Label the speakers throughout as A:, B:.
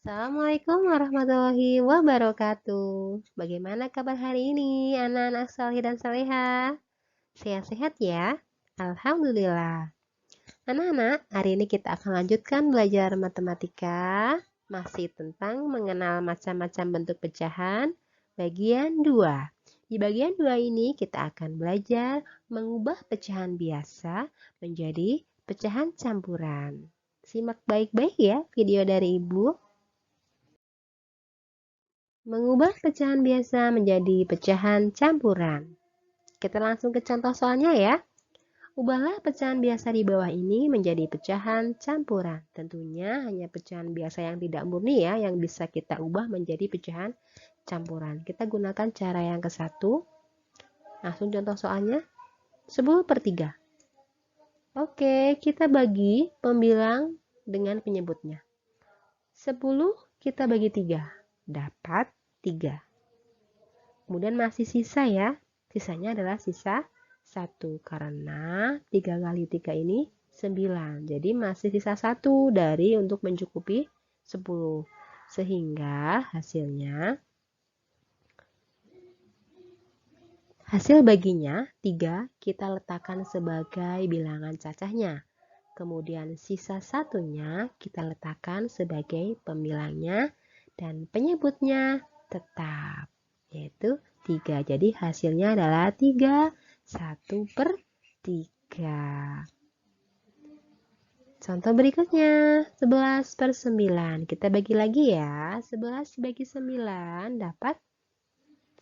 A: Assalamualaikum warahmatullahi wabarakatuh. Bagaimana kabar hari ini, anak-anak saleh dan salehah? Sehat-sehat ya? Alhamdulillah. Anak-anak, hari ini kita akan lanjutkan belajar matematika, masih tentang mengenal macam-macam bentuk pecahan, bagian 2. Di bagian 2 ini kita akan belajar mengubah pecahan biasa menjadi pecahan campuran. Simak baik-baik ya video dari Ibu. Mengubah pecahan biasa menjadi pecahan campuran. Kita langsung ke contoh soalnya ya. Ubahlah pecahan biasa di bawah ini menjadi pecahan campuran. Tentunya hanya pecahan biasa yang tidak murni ya, yang bisa kita ubah menjadi pecahan campuran. Kita gunakan cara yang ke-1. Langsung contoh soalnya. 10/3. Oke, kita bagi pembilang dengan penyebutnya. 10 kita bagi 3. Dapat 3. Kemudian masih sisa ya. Sisanya adalah sisa 1 karena 3 kali 3 ini 9. Jadi masih sisa 1 dari untuk mencukupi 10. Sehingga hasil baginya 3 kita letakkan sebagai bilangan cacahnya. Kemudian sisa satunya kita letakkan sebagai pembilangnya dan penyebutnya tetap, yaitu 3. Jadi hasilnya adalah 3, 1/3. Contoh berikutnya, 11/9. Kita bagi lagi ya, 11 dibagi 9 dapat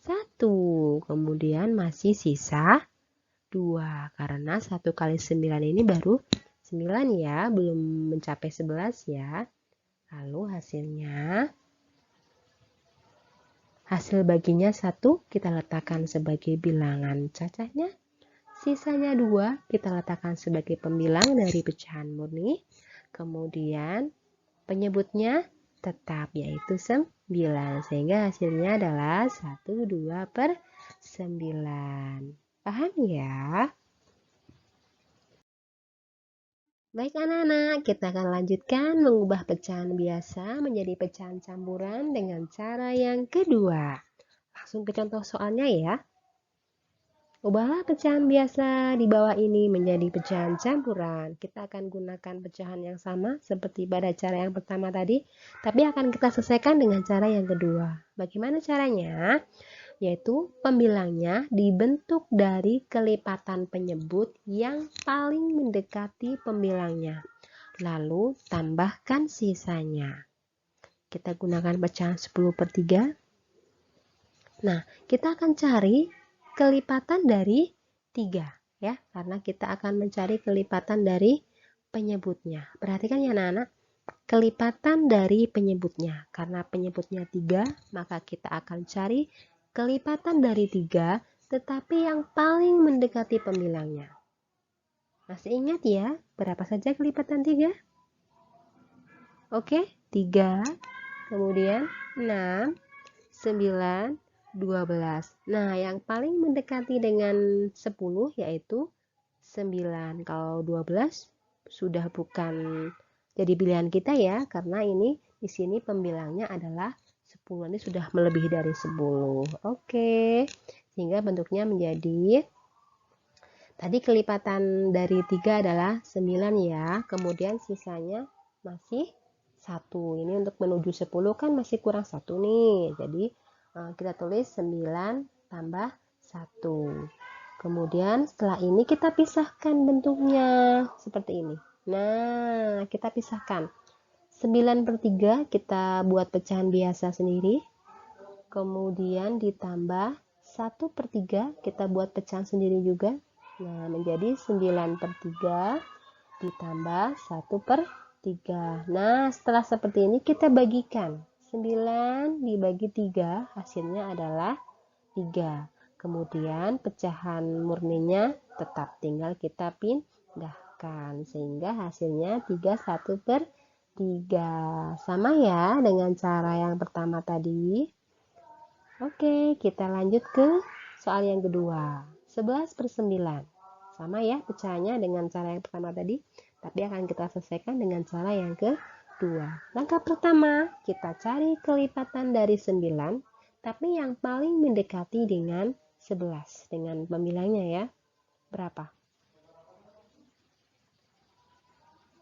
A: 1. Kemudian masih sisa 2, karena 1 kali 9 ini baru 9 ya, belum mencapai 11 ya. Lalu hasil baginya 1 kita letakkan sebagai bilangan cacahnya. Sisanya 2 kita letakkan sebagai pembilang dari pecahan murni. Kemudian penyebutnya tetap yaitu 9. Sehingga hasilnya adalah 1/2/9. Paham ya? Baik anak-anak, kita akan lanjutkan mengubah pecahan biasa menjadi pecahan campuran dengan cara yang kedua. Langsung ke contoh soalnya ya. Ubahlah pecahan biasa di bawah ini menjadi pecahan campuran. Kita akan gunakan pecahan yang sama seperti pada cara yang pertama tadi, tapi akan kita selesaikan dengan cara yang kedua. Bagaimana caranya? Yaitu pembilangnya dibentuk dari kelipatan penyebut yang paling mendekati pembilangnya. Lalu tambahkan sisanya. Kita gunakan pecahan 10/3. Nah, kita akan cari kelipatan dari 3 ya, karena kita akan mencari kelipatan dari penyebutnya. Perhatikan ya anak-anak, kelipatan dari penyebutnya. Karena penyebutnya 3, maka kita akan cari kelipatan dari 3, tetapi yang paling mendekati pembilangnya. Masih ingat ya, berapa saja kelipatan 3? Oke, 3, kemudian 6, 9, 12. Nah, yang paling mendekati dengan 10 yaitu 9. Kalau 12 sudah bukan jadi pilihan kita ya, karena ini di sini pembilangnya adalah 10. Ini sudah melebihi dari 10. Oke. Sehingga bentuknya menjadi tadi kelipatan dari 3 adalah 9 ya. Kemudian sisanya masih 1. Ini untuk menuju 10 kan masih kurang 1 nih. Jadi kita tulis 9 tambah 1. Kemudian setelah ini kita pisahkan bentuknya seperti ini. Nah, kita pisahkan. 9/3 kita buat pecahan biasa sendiri. Kemudian ditambah 1/3 kita buat pecahan sendiri juga. Nah, menjadi 9/3 ditambah 1/3. Nah, setelah seperti ini kita bagikan. 9 dibagi 3 hasilnya adalah 3. Kemudian pecahan murninya tetap tinggal kita pindahkan sehingga hasilnya 3 1/3. Sama ya dengan cara yang pertama tadi. Oke, kita lanjut ke soal yang kedua. 11/9. Sama ya pecahannya dengan cara yang pertama tadi, tapi akan kita selesaikan dengan cara yang kedua. 2. Langkah pertama, kita cari kelipatan dari 9, tapi yang paling mendekati dengan 11. Dengan pembilangnya ya. Berapa?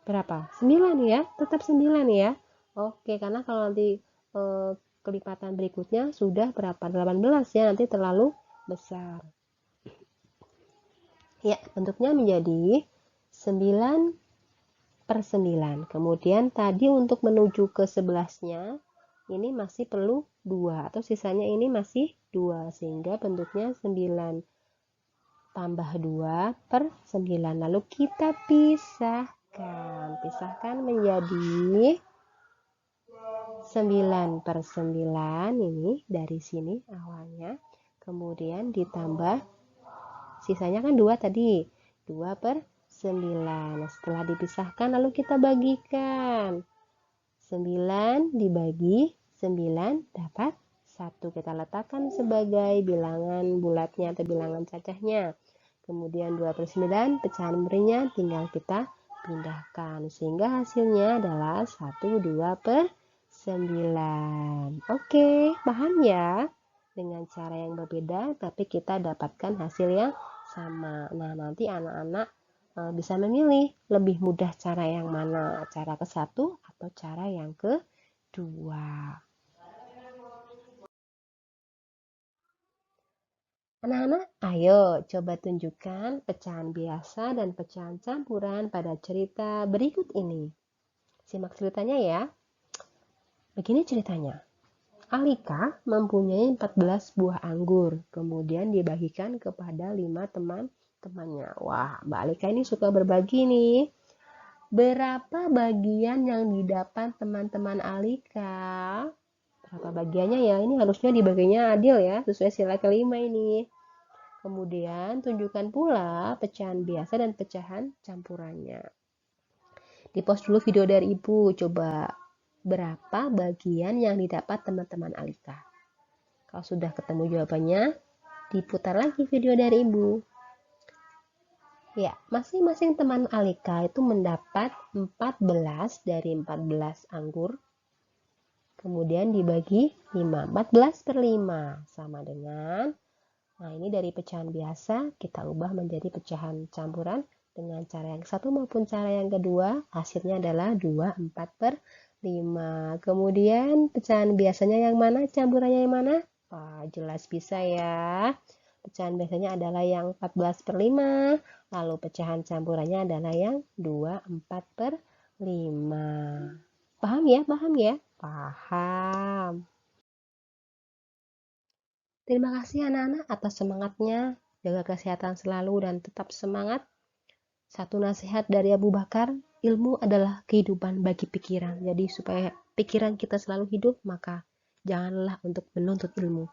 A: Berapa? 9 ya, tetap 9 ya. Oke, karena kalau nanti kelipatan berikutnya sudah berapa? 18 ya, nanti terlalu besar. Ya, bentuknya menjadi 9/9. Kemudian tadi untuk menuju ke 11-nya, ini masih perlu 2, atau sisanya ini masih 2, sehingga bentuknya 9 tambah 2/9. Lalu kita pisahkan menjadi 9/9 ini dari sini awalnya, kemudian ditambah sisanya kan 2 tadi, 2/9. Setelah dipisahkan lalu kita bagikan, 9 dibagi 9 dapat 1. Kita letakkan sebagai bilangan bulatnya atau bilangan cacahnya. Kemudian 2/9 pecahan berinya tinggal kita pindahkan, sehingga hasilnya adalah 1, 2/9. Oke, paham ya? Dengan cara yang berbeda, tapi kita dapatkan hasil yang sama. Nah, nanti anak-anak bisa memilih lebih mudah cara yang mana, cara ke-1 atau cara yang ke-2. Anak-anak, ayo coba tunjukkan pecahan biasa dan pecahan campuran pada cerita berikut ini. Simak ceritanya ya. Begini ceritanya. Alika mempunyai 14 buah anggur, kemudian dibagikan kepada 5 teman-temannya. Wah, Mbak Alika ini suka berbagi nih. Berapa bagian yang didapat teman-teman Alika? Berapa bagiannya ya? Ini harusnya dibaginya adil ya, sesuai sila kelima ini. Kemudian tunjukkan pula pecahan biasa dan pecahan campurannya. Di post dulu video dari Ibu, coba berapa bagian yang didapat teman-teman Alika. Kalau sudah ketemu jawabannya, diputar lagi video dari Ibu. Ya, masing-masing teman Alika itu mendapat 14 dari 14 anggur. Kemudian dibagi 5. 14/5 sama dengan, nah ini dari pecahan biasa kita ubah menjadi pecahan campuran dengan cara yang satu maupun cara yang kedua. Hasilnya adalah 2/4/5. Kemudian pecahan biasanya yang mana, campurannya yang mana? Wah, jelas bisa ya. Pecahan biasanya adalah yang 14/5, lalu pecahan campurannya adalah yang 2/4/5. Paham ya? Paham ya? Paham. Terima kasih anak-anak atas semangatnya. Jaga kesehatan selalu dan tetap semangat. Satu nasihat dari Abu Bakar, ilmu adalah kehidupan bagi pikiran. Jadi supaya pikiran kita selalu hidup, maka janganlah untuk menuntut ilmu.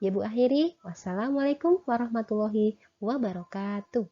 A: Ya Bu akhiri, wassalamualaikum warahmatullahi wabarakatuh.